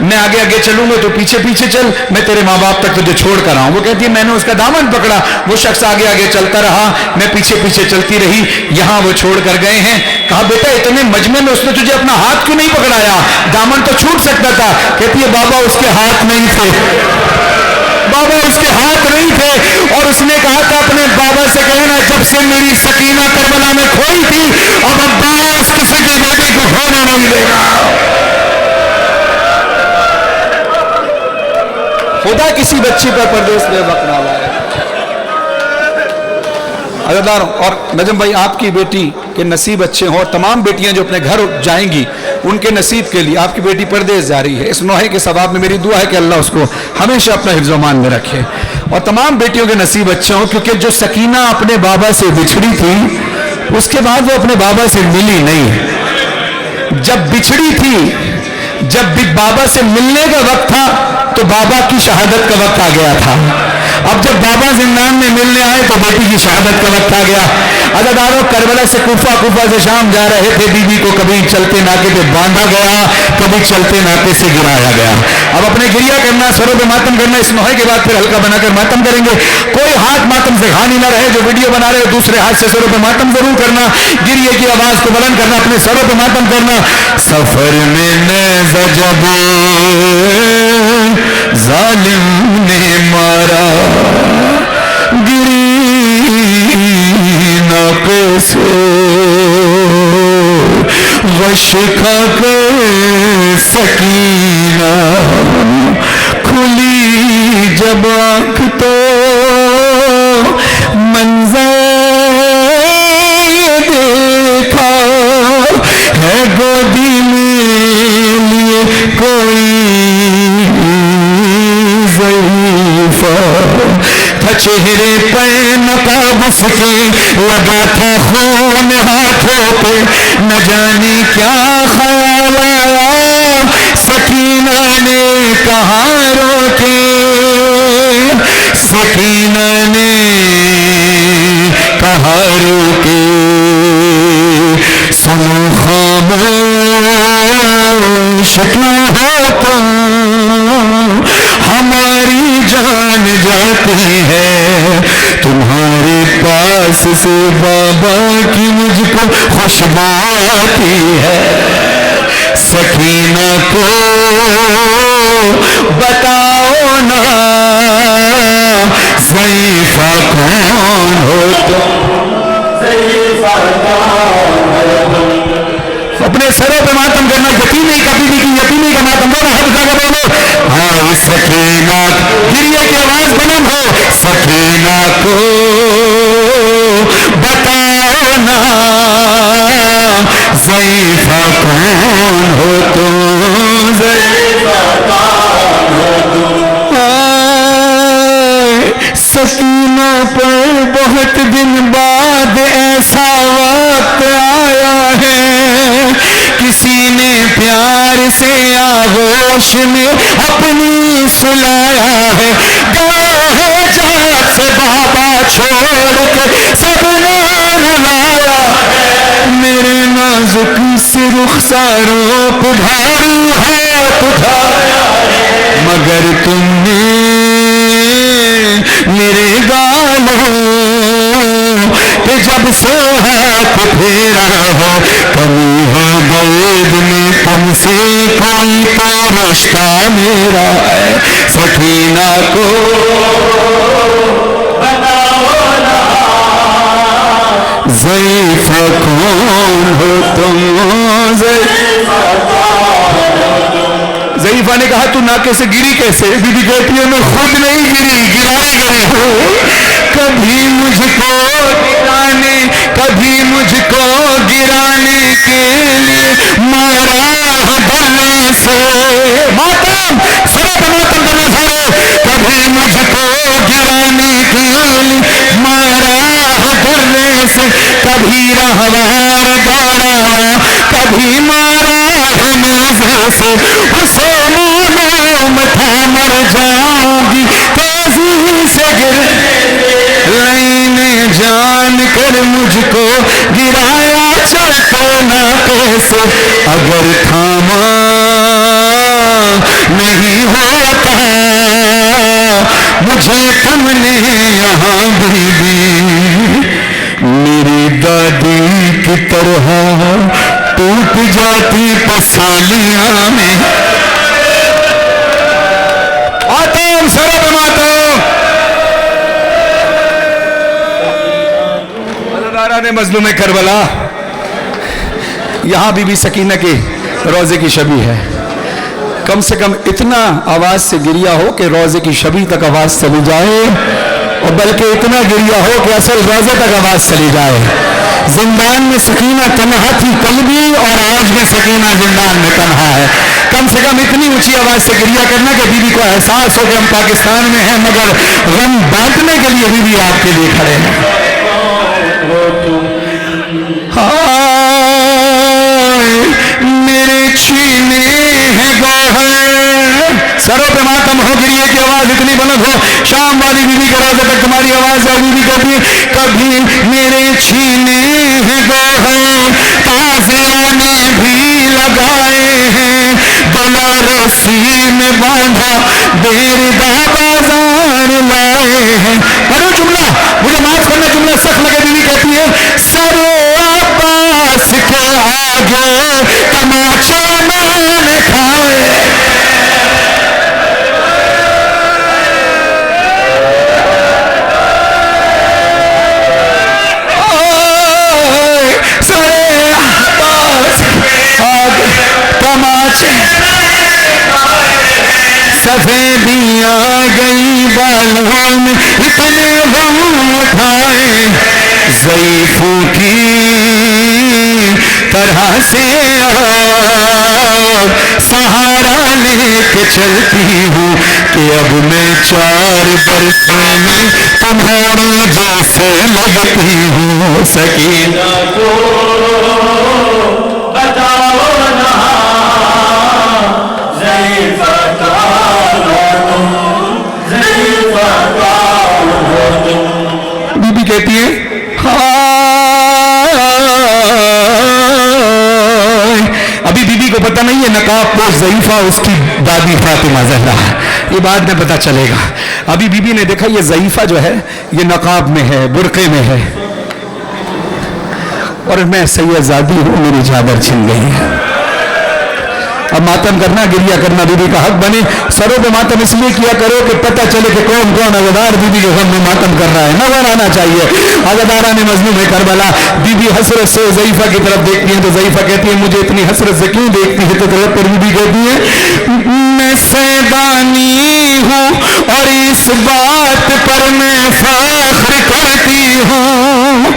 میں آگے آگے چلوں گا تو پیچھے پیچھے چل, میں تیرے ماں باپ تک تجھے چھوڑ کر آؤں. وہ کہتی ہے میں نے اس کا دامن پکڑا, وہ شخص آگے آگے چلتا رہا, میں پیچھے پیچھے چلتی رہی, یہاں وہ چھوڑ کر گئے ہیں. کہا بیٹا اتنے مجمع میں اس نے تجھے اپنا ہاتھ کیوں نہیں پکڑایا, دامن تو چھوٹ سکتا تھا. کہتی ہے بابا اس کے ہاتھ نہیں تھے, بابا اس کے ہاتھ نہیں تھے. اور اس نے کہا تھا اپنے بابا سے کہنا جب سے میری سکینہ کربلا میں کھوئی تھی اب عباس کسی کی بیٹی کو ہونے نہیں دے گا. خدا کسی بچی پر پردیس بے وقت نہ لائے. عزیزداروں, اور نجم بھائی آپ کی بیٹی کے نصیب اچھے ہوں, اور تمام بیٹیاں جو اپنے گھر جائیں گی ان کے نصیب کے لیے. آپ کی بیٹی پردیس جا رہی ہے, اس نوحے کے ثواب میں میری دعا ہے کہ اللہ اس کو ہمیشہ اپنا حفظ و امان میں رکھے, اور تمام بیٹیوں کے نصیب اچھے ہوں. کیونکہ جو سکینہ اپنے بابا سے بچھڑی تھی اس کے بعد وہ اپنے بابا سے ملی نہیں. جب بچھڑی تھی, جب بابا سے ملنے کا وقت تھا تو بابا کی شہادت کا وقت آ گیا تھا. اب جب بابا زندان میں ملنے آئے تو بیٹی کی شہادت کا وقت آ گیا. عزیزداروں, کربلا سے کوفہ, کوفہ سے شام جا رہے تھے, بی بی کو کبھی چلتے ناکے پہ باندھا گیا, کبھی چلتے ناکے سے گرایا گیا. اب اپنے گریہ کرنا, سروں پہ ماتم کرنا, اس نوحے کے بعد پھر ہلکا بنا کر ماتم کریں گے. کوئی ہاتھ ماتم سے خالی نہ رہے, جو ویڈیو بنا رہے دوسرے ہاتھ سے سروں پہ ماتم ضرور کرنا, گریہ کی آواز کو بلند کرنا, اپنے سروں پہ ماتم کرنا. سفر میں نیزہ جب ظالم نے مارا گری ناکے سے غش کھا کر سکینہ کھلی جب آنکھ تو منظر دیکھا ہے گودی میں لیے کوئی چہرے پہ نقاب اس کے لگا تھا خون ہاتھوں پہ, نہ جانے کیا خیال آیا سکینہ نے کہا روکے, سکینہ نے کہا روکے. سنو خاموش کیوں ہو تم, ہماری جان جاتی ہے تمہارے پاس سے, بابا کی مجھ کو خوشبو آتی ہے. سکینہ کو بتاؤ نا ضعیفہ کون ہو تم, ضعیفہ کون ہو تم. اپنے سروں پہ ماتم کرنا, یتیمی کا بیوی کی یتیمی کا ماتم کرنا, ہر جگہ بولو ہاں سکینہ, گریہ کی آواز بلند ہو. سکینہ کو بتاؤ نا ضعیفہ کون ہو تم, ضعیفہ کون ہو تم. سکینہ پر بہت دن بعد ایسا وقت آیا ہے, کسی نے پیار سے آغوش میں اپنی سلایا ہے. گاہ جات سے بابا چھوڑ کے سب نے رلایا ہے, میرے نازک سے رخساروں پہ بھاری ہاتھ اٹھایا ہے, مگر تم نے میرے گالوں پہ جب سے ہاتھ پھیرا ہو, کمی ہو گود میں تم سے کوئی تو رشتہ میرا ہے. سکینہ کو بتاؤ نا ضعیفہ کون ہو تم, ضعیفہ کون ہو تم. ضعیفہ نے کہا تو ناکے سے گری کیسے؟ بی بی کہتی ہے میں خود نہیں گری, گرائی گئی ہوں. کبھی مجھ کو گرانے, کبھی مجھ کو گرانے کے لیے مارا بلے سے, ماتم سب ماتم بنا سارے. کبھی مجھ کو گرانے کے لیے مارا بلے سے, کبھی رہوار دوڑا, کبھی مارا نیزے سے. اسے معلوم تھا مر جاؤں گی تیزی سے گر, لینے جان کر مجھ کو گرایا چلتے ناکے سے. اگر تھاما نہیں ہوتا مجھے تم نے یہاں بی بی میری دادی کی طرح ٹوٹ جاتی پسالیاں میں آتم سر پہ ماتم عزاداران مظلوم کربلا یہاں بی بی سکینہ کے روضے کی شبیہ ہے کم سے کم اتنا آواز سے گریا ہو کہ روضے کی شبیہ تک آواز چلی جائے اور بلکہ اتنا گریا ہو کہ اصل روضے تک آواز چلی جائے زندان میں سکینہ تنہا تھی کل بھی اور آج بھی سکینہ زندان میں تنہا ہے کم سے کم اتنی اونچی آواز سے گریا کرنا کہ بی بی کو احساس ہو کہ ہم پاکستان میں ہیں مگر غم بانٹنے کے لیے بی بی آپ کے لیے کھڑے ہیں میرے چھینے ہیں گوہر سروں پہ ماتم ہو گریے کی آواز اتنی بلند ہو شام والی بی بی کے روضے تک تمہاری آواز ہے بی بی کہتی ہے کبھی میرے چھینے ہیں گوہر تازیوں نے بھی لگائے ہیں بلا رسی میں باندھا دیر بازار لائے ہیں پڑھو جملہ مجھے معاف کرنا جملہ سخت لگے بی بی کہتی ہے سر عباس کے آگے تماچا میں نے کھائے سفیدیاں گئی بالوں میں اتنے غم اٹھائے ضعیفوں کی طرح سے اور سہارا لے کے چلتی ہوں کہ اب میں 4 برسوں میں تمہارے جیسے لگتی ہوں سکینہ کو بتاؤ نا بی بی کہتی ہے ابھی بی بی کو پتہ نہیں ہے نقاب پوش ضعیفہ اس کی دادی فاطمہ زہرا یہ بعد میں پتہ چلے گا ابھی بی بی نے دیکھا یہ ضعیفہ جو ہے یہ نقاب میں ہے برقعے میں ہے اور میں سید زادی ہوں میری چادر چھن گئی ہے اب ماتم کرنا گریا کرنا بی بی کا حق بنے سروں پہ ماتم اس لیے کیا کرو کہ پتہ چلے کہ کون کون عزادار بی بی کے غم میں ماتم کر رہا ہے نظر آنا چاہیے عزاداران مظلوم کربلا بی بی حسرت سے ضعیفہ کی طرف دیکھتی ہیں تو ضعیفہ کہتی ہے مجھے اتنی حسرت سے کیوں دیکھتی ہے تو طرف پر بی بی کہتی ہے میں سیدانی ہوں اور اس بات پر میں فخر کرتی ہوں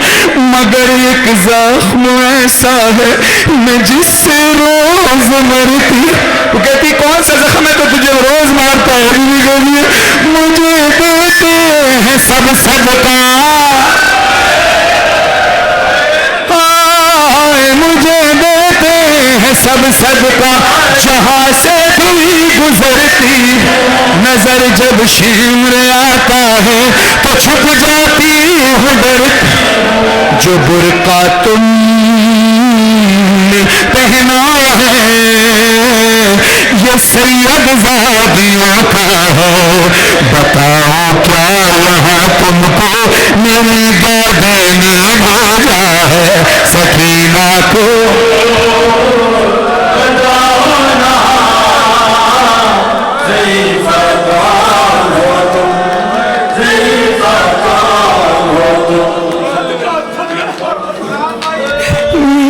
مگر ایک زخم ایسا ہے میں جس سے روز مرتی وہ کہتی کون سا زخم ہے تو تجھے روز مارتا ہے بی بی کہتی ہے مجھے دیتے ہیں سب صدقہ مجھے دیتے ہیں سب صدقہ جہاں سے بھی گزرتی نظر جب شمر آتا ہے تو چھپ جاتی ہوں ڈرتی جو برقع تم نے پہنا ہے یہ سید زادیوں کا ہے بتاؤ کیا یہاں تم کو میری دادی نے بھیجا ہے سکینہ کو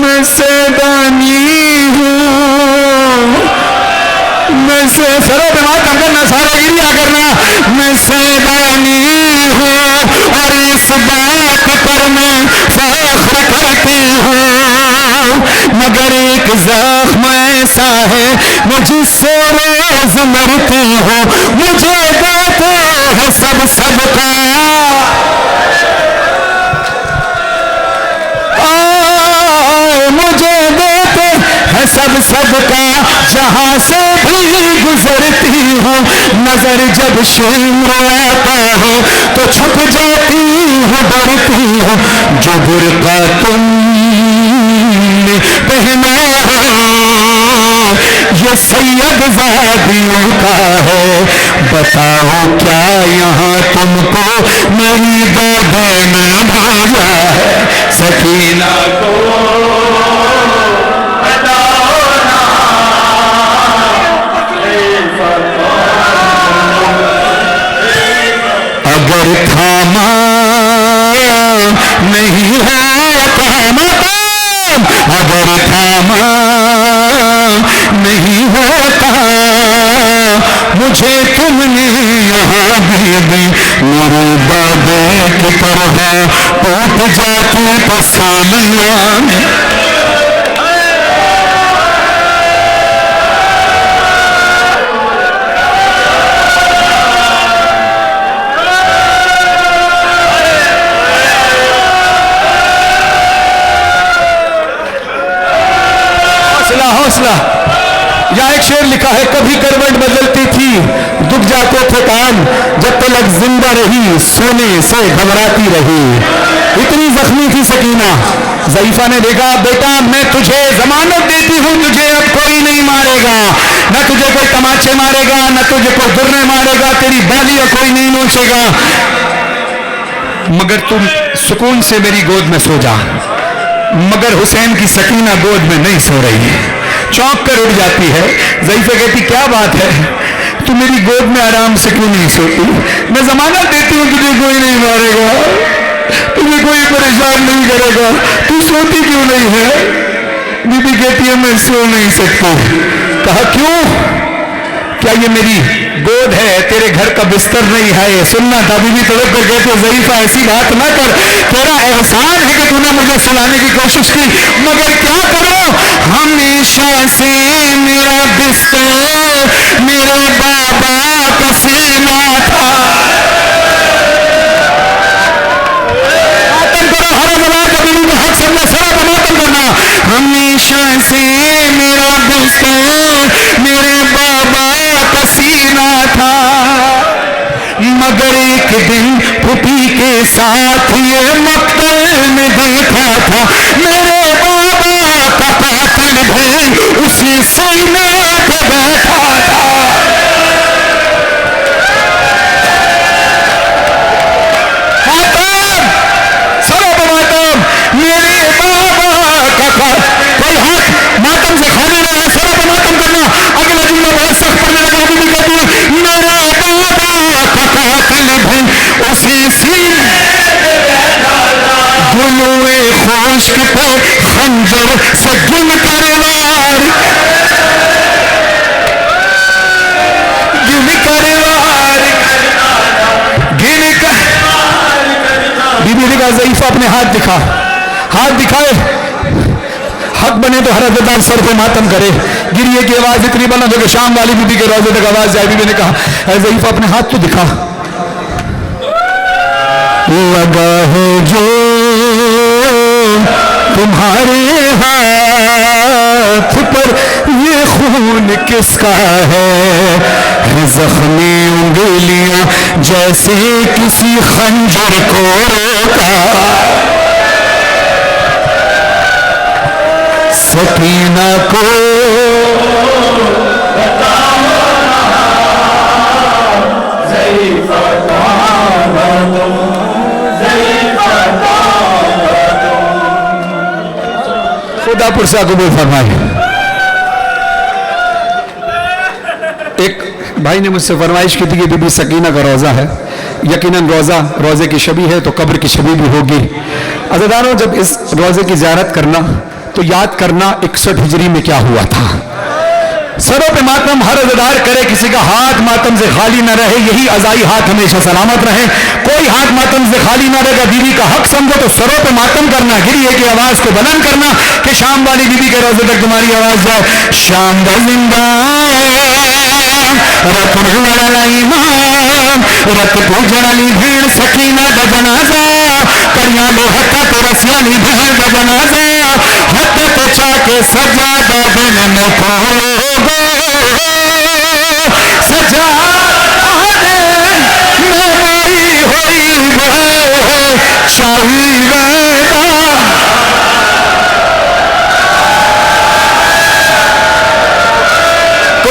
میں سیدانی ہوں میں سے سروں پہ ماتم کرنا سارا گریا کرنا میں سیدانی ہوں اور اس بات پر میں فخر کرتی ہوں مگر ایک زخم ایسا ہے میں جس سے روز مرتی ہوں مجھے دیتے ہیں سب صدقہ مجھے دیتے ہیں سب صدقہ جہاں سے بھی گزرتی ہوں نظر جب شمر آتا ہے تو چھپ جاتی ہوں ڈرتی ہوں جو برقع تم نے پہنا ہے یہ سید زادیوں کا ہے، بتاؤ کیا یہاں تم کو میری دادے میں بھایا ہے، سکینہ کو اگر تھاما نہیں ہوتا مقام، اگر تھاما نہیں ہوتا مجھے تم نے یہاں بھی میرے بابے کی طرح ٹوٹ جاتی پسالیاں میں۔ حوصلہ، یہاں ایک شعر لکھا ہے، کبھی کروٹ بدلتی تھی دکھ جاتے تھے کان، جب تلک زندہ رہی سونے سے گھبراتی رہی، اتنی زخمی تھی سکینہ۔ ضعیفہ نے دیکھا، بیٹا میں تجھے ضمانت دیتی ہوں، تجھے اب کوئی نہیں مارے گا، نہ تجھے کوئی تماچے مارے گا، نہ تجھے کوئی درنے مارے گا، تیری بالی کوئی نہیں نوچے گا، مگر تم سکون سے میری گود میں سو جا۔ مگر حسین کی سکینہ گود میں نہیں سو رہی ہے، چونک کر اٹھ جاتی ہے۔ ضعیفہ کہتی کیا بات ہے، تو میری گود میں آرام سے کیوں نہیں سوتی؟ میں ضمانت دیتی ہوں تجھے کوئی نہیں مارے گا، تجھے کوئی پریشان نہیں کرے گا، تو سوتی کیوں نہیں ہے؟ بی بی کہتی ہے میں سو نہیں سکتی۔ کہا کیوں؟ کیا یہ میری گود ہے، تیرے گھر کا بستر نہیں ہے؟ سننا تھا۔ بی بی تڑپ کر کہتے ضعیفہ ایسی بات نہ کر، تیرا احسان ہے کہ تو نے مجھے سلانے کی کوشش کی، مگر کیا کرو، ہمیشہ سے میرا بستر میرے بابا کا سینہ تھا۔ ماتم کرو، حرم اللہ کا بی بی حق سننا، سرا کا ماتم کرنا۔ ہمیشہ سے میرا بستر میرے بابا کا سینہ تھا، مگر ایک دن پھوپھی کے ساتھ یہ مقتل میں دیکھا تھا، میرے بابا کا قاتل بھی اسی سینے پہ بیٹھا تھا۔ ماتم، سرو پہ ماتم، میرے بابا کا کوئی ہاتھ ماتم سے خالی رہا، سرو پہ ماتم کرنا۔ اگلا جملہ بہت سخت پڑھنے لگا، ابھی بھی کہتی ہے میرا بابا کا قاتل بھی اسی سینے گلوئے خشک پہ خنجر سے گن کر وار، گن کر وار، گن کر۔ بی بی نے کہا ضعیفہ اپنے ہاتھ دکھا، ہاتھ دکھائے، حق بنے تو ہر عزتدار سر پہ ماتم کرے۔ گریے کی آواز اتنی بلند ہو کہ شام والی بی بی کے روزے تک آواز جائے۔ بی بی نے کہا اے ضعیفہ اپنے ہاتھ تو دکھا۔ لگا ہے جو تمہارے ہاتھ پر یہ خون کس کا ہے، زخمی انگلیاں جیسے کسی خنجر کو روکا، سکینہ کو خدا پرسہ قبول فرمائے۔ ایک بھائی نے مجھ سے فرمائش کی تھی کہ بی بی سکینہ کا روزہ ہے، یقیناً روزے کی شبی ہے تو قبر کی شبی بھی ہوگی۔ عزیزانو، جب اس روزے کی زیارت کرنا تو یاد کرنا 61 ہجری میں کیا ہوا تھا۔ سروں پہ ماتم ہر عزیدار کرے، کسی کا ہاتھ ماتم سے خالی نہ رہے، یہی عزائی ہاتھ ہمیشہ سلامت رہے، کوئی ہاتھ ماتم سے خالی نہ رہے گا۔ بیوی کا حق سمجھو تو سروں پہ ماتم کرنا، گریے کی آواز کو بلند کرنا کہ شام والی بیوی کے روزے تک تمہاری آواز جائے۔ شام دا زندہ رت بھوڑ ایمان، رت پوجن علی بھیڑ سکینہ دا جنازہ، کریاں لو ہتھا تو رسیالی بھیڑ دا جنازہ، ہتھا تو چاکے سجادہ بن میں کھولو سجا میری ہوئی ہے شاہی ویدہ۔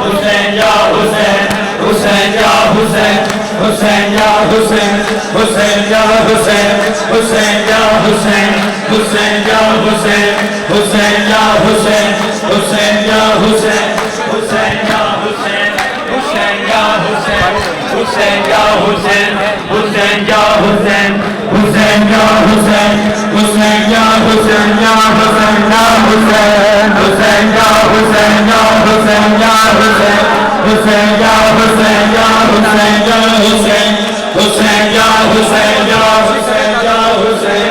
Hussein ya Hussein, Hussein ya Hussein, Hussein ya Hussein, Hussein ya Hussein, Hussein ya Hussein, Hussein ya Hussein, Hussein ya Hussein, Hussein ya Hussein, Hussein ya Hussein, Hussein ya Hussein, Hussein ya Hussein, Hussein ya Hussein, Hussein ya Hussein ya Hussein ya Hussein, Hussein ya Hussein ya Hussein ya Hussein. Hussein ya Hussein ya Hussein ya Hussein, Hussein ya Hussein ya Hussein ya Hussein.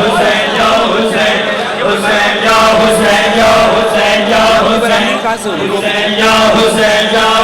Hussein ya Hussein, Hussein ya Hussein ya Hussein ya Hussein, Hussein ya Hussein ya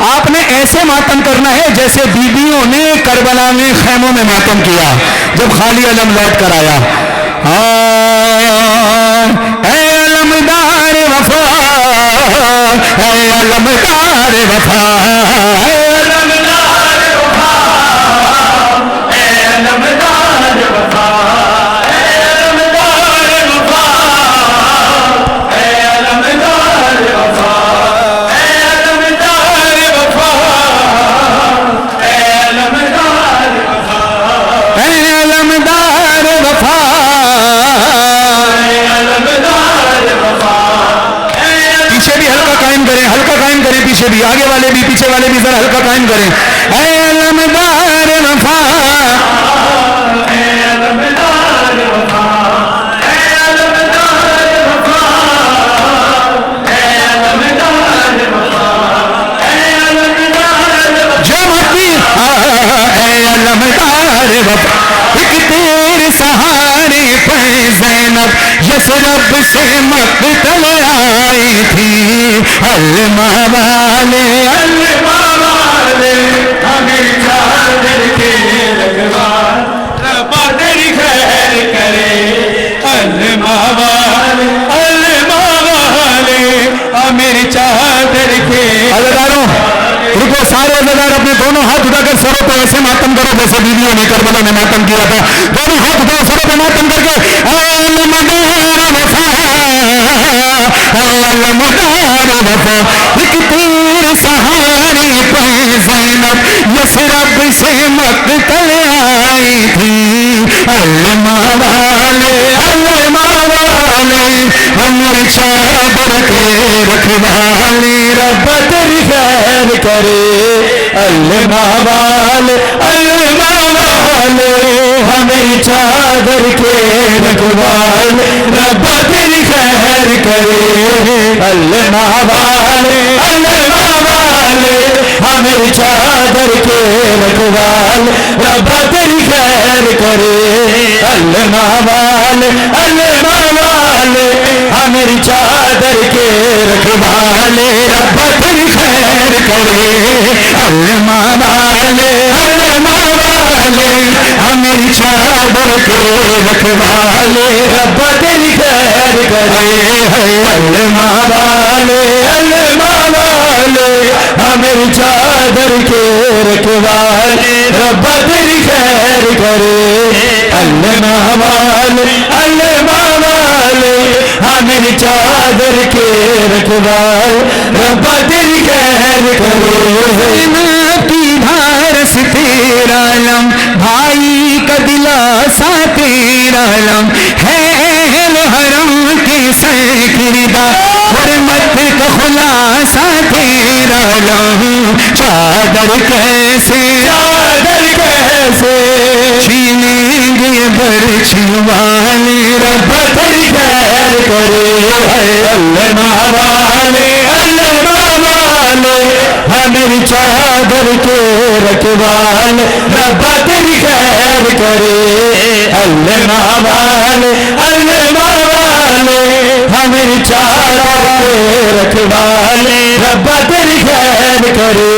آپ نے ایسے ماتم کرنا ہے جیسے بیویوں نے کربلا میں خیموں میں ماتم کیا جب خالی علم لوٹ کر آیا. اے علمدار وفا، اے علمدار وفا، اے علمدار وفا، اے علمدار وفا، اے علمدار وفا، اے علمدار وفا، اے علمدار وفا، اے علمدار وفا، اے علمدار وفا. پیچھے بھی ہلکا قائم کریں، ہلکا قائم کریں، پیچھے بھی، آگے والے بھی، پیچھے والے بھی ذرا ہلکا قائم کریں. اے علمدار وفا، اے علمدار وفا، اے علمدار وفا، اے علمدار وفا، اے علمدار وفا. جو مٹی اے علمدار وفا، ایک تیر سہارے پہ زینب یثرب سے مقتل آئی تھی. علمہ والے، علمہ والے، ہمیں چادر کے رکھوال رب تیری خیر کرے. علمہ والے، علمہ والے، ہمیں چادر کے. عزاداروں رکو، سارے عزادار اپنے دونوں ہاتھ اٹھا کر سروں پہ ایسے ماتم کرو جیسے بیویوں نے کربلا میں ماتم کیا تھا. دونوں ہاتھ اٹھاؤ سروں پہ ماتم کر کے. اے علمدار وفا، اے علمدار وفا، ایک تیر سہارے پہ زینب یثرب سے مقتل آئی تھی. علمہ والے، علمہ والے، ہماری چادر کے رکھوالی رب تیری خیر کرے. علمہ والے، علمہ والے، ہمیں چادر کے رکھوالی رب تیری خیر کرے. علمہ والے، علمہ والے، ہمیں چادر کے رکھوالی رب تیری خیر کرے. علمہ والے، علمہ والے، ہمیں چادر کے رکھوالی رب تیری خیر کرے. علمہ والے، علمہ والے، ہمیں چادر کے رکھوالی رب تیری خیر کرے. علمہ والے، علمہ والے، ہمیں چادر کے رکھوالی رب تیری خیر کرے. علمہ والے، علمہ والے، ہمیں چادر کے رکھوالی رب تیری خیر کرے. کی بھارس تیرا علم، بھائی کا دلاسا تیرا علم ہے. اہل حرم کے سیکردہ حرمت کا خلاصہ تیرا علم. چادر کیسے، چادر کیسے چھینیں گے برچھی والے رب تیری خیر کرے. علمہ والے، علمہ والے، ہمیں چادر کے رکھوالی رب تیری خیر کرے. علمہ والے، علمہ والے، ہمیں چادر کے رکھوالی رب تیری خیر کرے.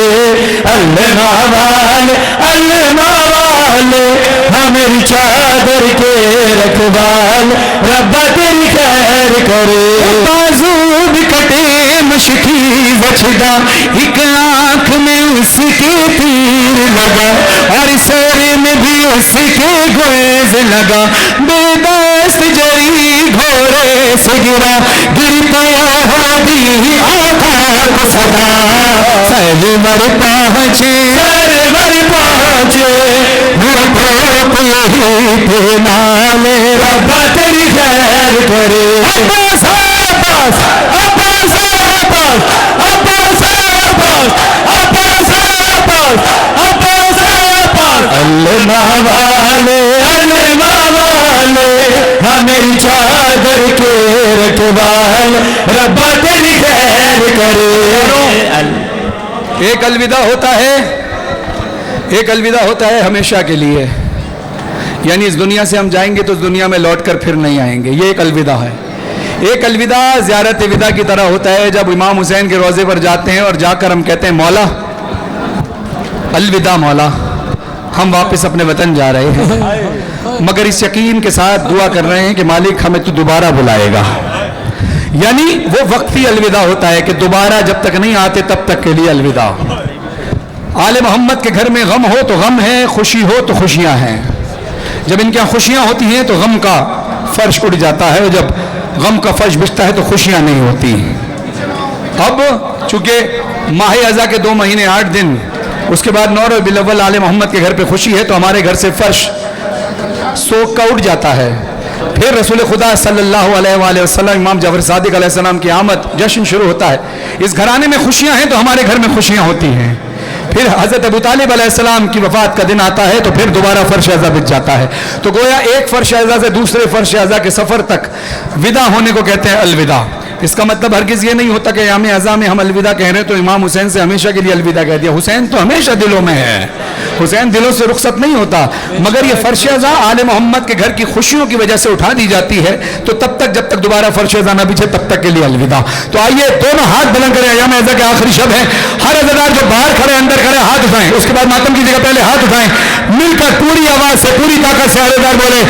علمہ والے، علمہ والے، ہمیں چادر کے رکھوالی رب تیری خیر کرے. بازو بھی کٹے مشکی وچھدا، ایک آنکھ میں اس کے تیر لگا اور سر میں بھی اس کے گویز لگا. بے دست جری گھوڑے سے گرا، گر پیا ہادی آقا کو صدا. سرور پہنچے، سرور پہنچے، نالے رب تیری خیر کرے. عباس، عباس، عباس، عباس، عباس، عباس، عباس، عباس، عباس، عباس. علمہ والے، علمہ والے، ہمیں چادر کے رکھوالی رب تیری خیر کرے. ایک الوداع ہوتا ہے، ایک الوداع ہوتا ہے ہمیشہ کے لیے، یعنی اس دنیا سے ہم جائیں گے تو اس دنیا میں لوٹ کر پھر نہیں آئیں گے. یہ ایک الوداع ہے. ایک الوداع زیارت وداع کی طرح ہوتا ہے جب امام حسین کے روضے پر جاتے ہیں اور جا کر ہم کہتے ہیں مولا الوداع مولا، ہم واپس اپنے وطن جا رہے ہیں، مگر اس یقین کے ساتھ دعا کر رہے ہیں کہ مالک ہمیں تو دوبارہ بلائے گا. یعنی وہ وقتی الوداع ہوتا ہے کہ دوبارہ جب تک نہیں آتے تب تک کے لیے الوداع. آل محمد کے گھر میں غم ہو تو غم ہے، خوشی ہو تو خوشیاں ہیں. جب ان کے یہاں خوشیاں ہوتی ہیں تو غم کا فرش اڑ جاتا ہے، اور جب غم کا فرش بچتا ہے تو خوشیاں نہیں ہوتی. اب چونکہ ماہ اعضا کے 2 مہینے 8 دن، اس کے بعد 9 ربیع الاول آل محمد کے گھر پہ خوشی ہے، تو ہمارے گھر سے فرش سوگ کا اٹھ جاتا ہے. پھر رسول خدا صلی اللہ علیہ وآلہ وسلم امام جعفر صادق علیہ السلام کی آمد، جشن شروع ہوتا ہے. اس گھرانے میں خوشیاں ہیں تو ہمارے گھر میں خوشیاں ہوتی ہیں. پھر حضرت ابو طالب علیہ السلام کی وفات کا دن آتا ہے تو پھر دوبارہ فرش اعضا بچ جاتا ہے. تو گویا ایک فرش اعضا سے دوسرے فرش اعضا کے سفر تک ودا ہونے کو کہتے ہیں الوداع. اس کا مطلب ہرگز یہ نہیں ہوتا کہ ایام اعضا میں ہم الوداع کہہ رہے ہیں تو امام حسین سے ہمیشہ کے لیے الوداع کہہ دیا. حسین تو ہمیشہ دلوں میں ہے، حسین دلوں سے رخصت نہیں ہوتا. مگر یہ فرش اعضا آل محمد کے گھر کی خوشیوں کی وجہ سے اٹھا دی جاتی ہے، تو تب تک جب تک دوبارہ فرش اعضا نہ بچھے تب تک کے لیے الوداع. تو آئیے دونوں ہاتھ بلند کریں. ایام اعضا کے آخری شب ہے. ہر عزادار جو باہر کھڑے اندر کھڑے ہاتھ اٹھائیں. اس کے بعد ماتم کی جگہ پہلے ہاتھ اٹھائیں. مل کر پوری آواز سے پوری طاقت سے عزادار بولے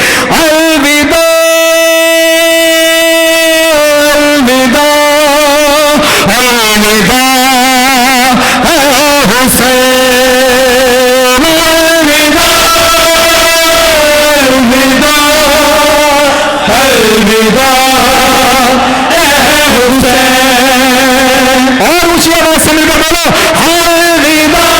الوداع الوداع الوداع اے حسین الوداع الوداع الوداع اے حسین. اور اونچی آواز سے مل کر بولو الوداع الوداع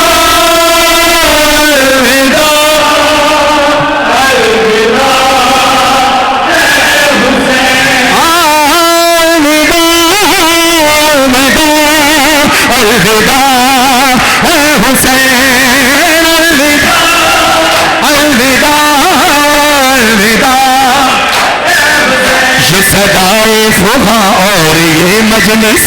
صدائے فغاں اور یہ مجلس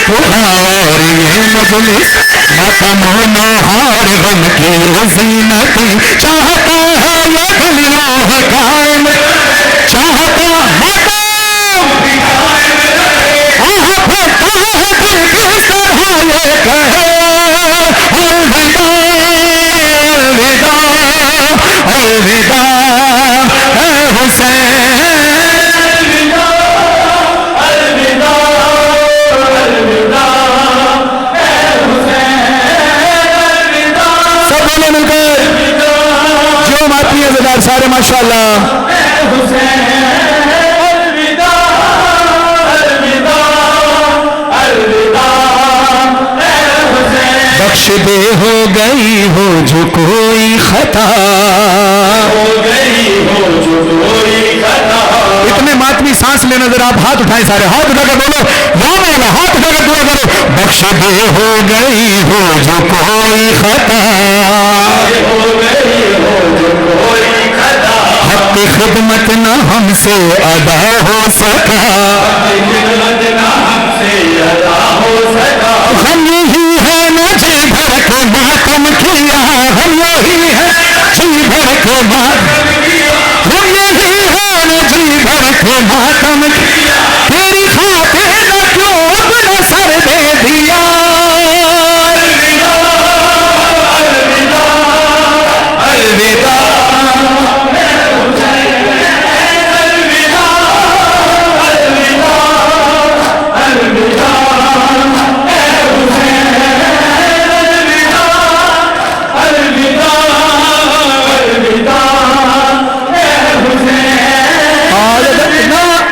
فغاں اور یہ مجلس ماتم و نوحار غم کی زینت چاہتا ہے یہ دلیوں قائم چاہتا ماتم پھرتا ہے دل کس طرح یہ کہے الوداع الوداع الوداع اے حسین. سارے ماشاءاللہ بخش دے ہو گئی ہو جو کوئی خطا ہو گئی ہو جو کوئی خطا. اتنے ماتمی سانس لینا ذرا آپ ہاتھ اٹھائیں. سارے ہاتھ اٹھا کر بولو یا مولا. ہاتھ اٹھا کر دعا کرو. بخش دے ہو گئی ہو جو کوئی خطا ہو گئی ہو جو کوئی خطا حق خدمت نہ ہم سے ادا ہو سکا غم یہی ہے نہ جی بھر کے ماتم کیا غم یہی ہے جی بھر کے ماتم غم یہی ہے نہ جی بھر کے ماتم کیا تیری خاطر نہ کیوں اپنا سر دے دیا الوداع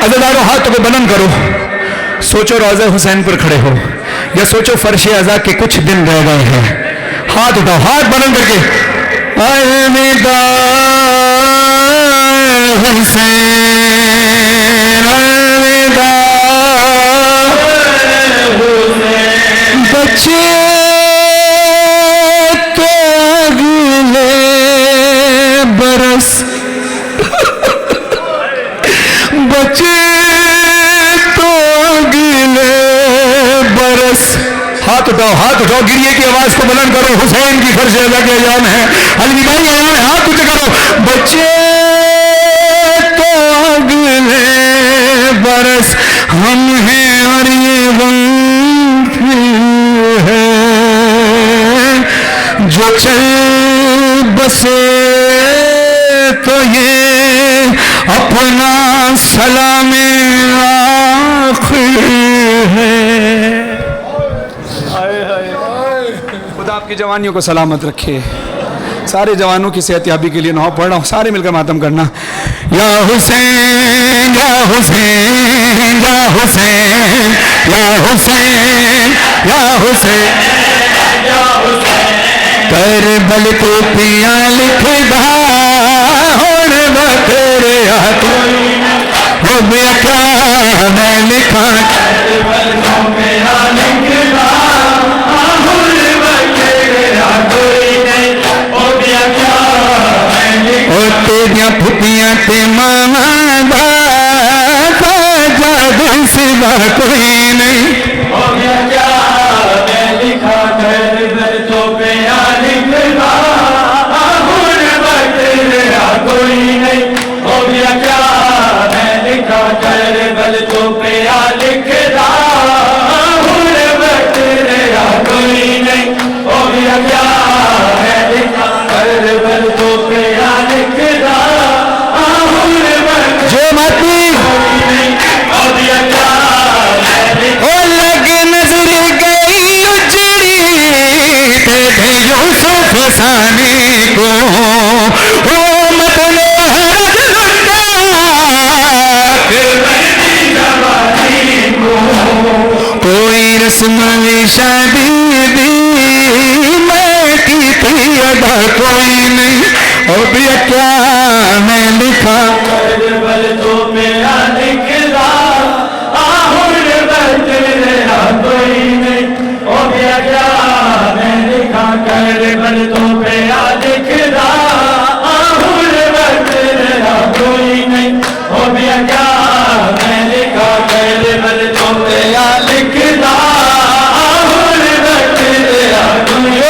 عزادارو ہاتھوں کو بلند کرو. سوچو روضہ حسین پر کھڑے ہو یا سوچو فرش اعضا کے کچھ دن رہ گئے ہیں. ہاتھ اٹھاؤ ہاتھ بلند کر کے الوداع حسین الوداع بچے تو اگلے برس بچے تو اگلے برس. ہاتھ اٹھاؤ گریے کی آواز کو بلند کرو. حسین کی فرش اعضا کے ایام ہے. علوی بھائی ایام ہے. ہاتھ اونچے کرو. بچے تو اگلے برس ہم ہیں اور یہ غم ہے چل بسے تو یہ اپنا سلام آخر ہے. خدا آپ کی جوانیوں کو سلامت رکھے. سارے جوانوں کی صحت یابی کے لیے نعت پڑھ رہا ہوں, سارے مل کر ماتم کرنا. یا حسین یا حسین یا حسین یا حسین یا حسین کربل کو پیا لکھدا ہن بترے کوئی ہو گیا کیا میں لکھا کربل کو پیا لکھدا ہن بترے کوئی نہیں ہو گیا کیا میں لکھا او تیریاں پھپیاں تے ماما دا جادو سوا کوئی نہیں ہو گیا کیا میں لکھا کربل تو پیا لکھدا ہن بترے کوئی نہیں ہو گیا کیا میں لکھا کربل تو پیا لکھدا ہن بترے کوئی نہیں ہو گیا کیا میں لکھا کربل تو پیا لکھدا ہن بترے جو ماتی ہو گیا کیا او لگ نظر گئی اجڑی تے یوسف ثانی کو او مطلب حرج لٹا کوئی رسم شادی دی میں کی ادا کوئی نہیں او بھی کیا میں لکھا کربل تو میرا لکھدا ہن بترے کوئی نہیں او بھی کیا میں لکھا کربل تو میرا لکھدا ہن بترے کوئی نہیں او بھی کیا میں لکھا کربل تو میرا لکھدا ہن بترے کوئی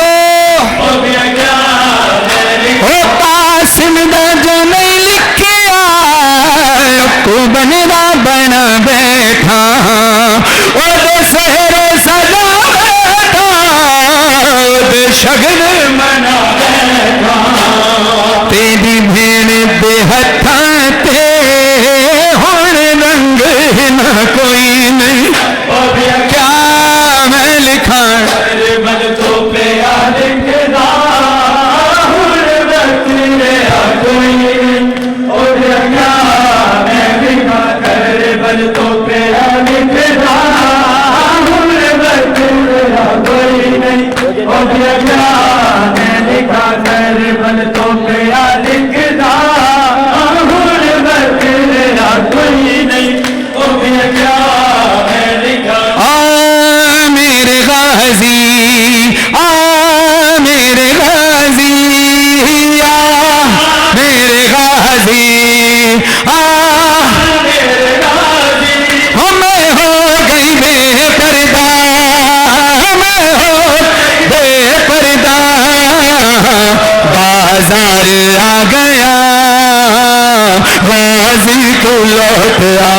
او بھی کیا میں لکھا قاسم دا جو نہیں لکھیا کو بندا بنا بیٹھا او دے سہرے سجا بیٹھا او دے شگن منا بیٹھا تیری بھیڑ دے ہتھاں تے ہن رنگ نہ کوئی نہیں او بھی کیا میں لکھا کربل تو پیا لکھدا ہن بترے کوئی نہیں او بھی کیا میں لکھا کربل تو پیا لکھدا ہن بترے کوئی نہیں او بھی کیا میں لکھا کربل تو پیا لکھدا ہن بترے کوئی نہیں او بھی کیا میں لکھا میرے غازی میرے غازی میرے غازی میرے غازی میں ہو گئی بے پردہ میں ہو بے پردہ بازار آ گیا غازی کو لوٹ آ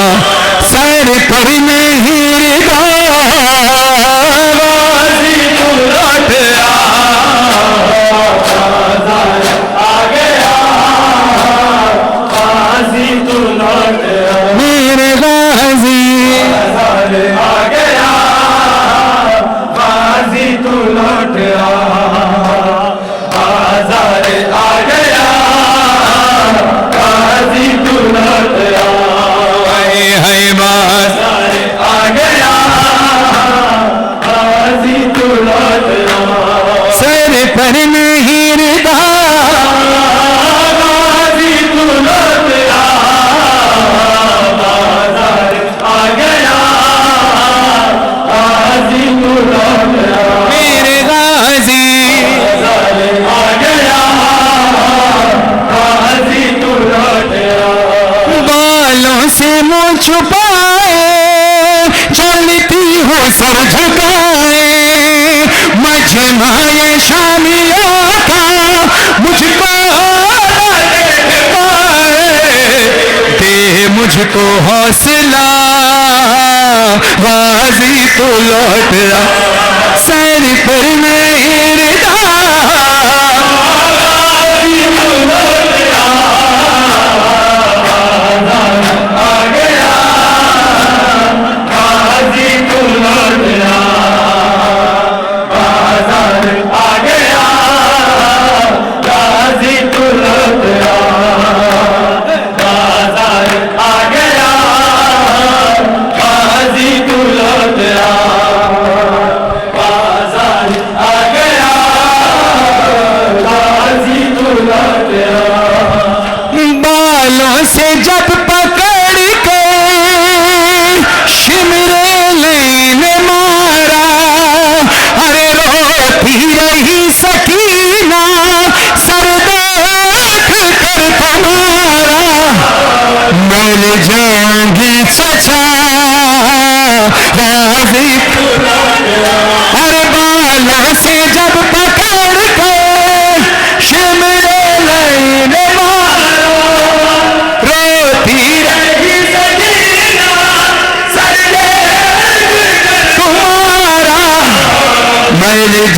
سر پر نہیں ردا غازی کو لوٹ آ گیا غازی کو لوٹ میرے غازی آ گیا غازی کو لوٹ بازار آ گیا غازی کو لوٹ ہے بازار آ گیا غازی کو لوٹ سر پر نہیں ردا غازی کو لوٹ بازار آ گیا غازی کو لوٹ میرے غازی آ گیا غازی کو لوٹ بالوں سے منہ چھپائے چلتی ہو سر جھکائے مجمع شامیوں کا مجھ کو دے مجھ کو حوصلہ غازی تو لوٹ آ سر پر نہیں ردا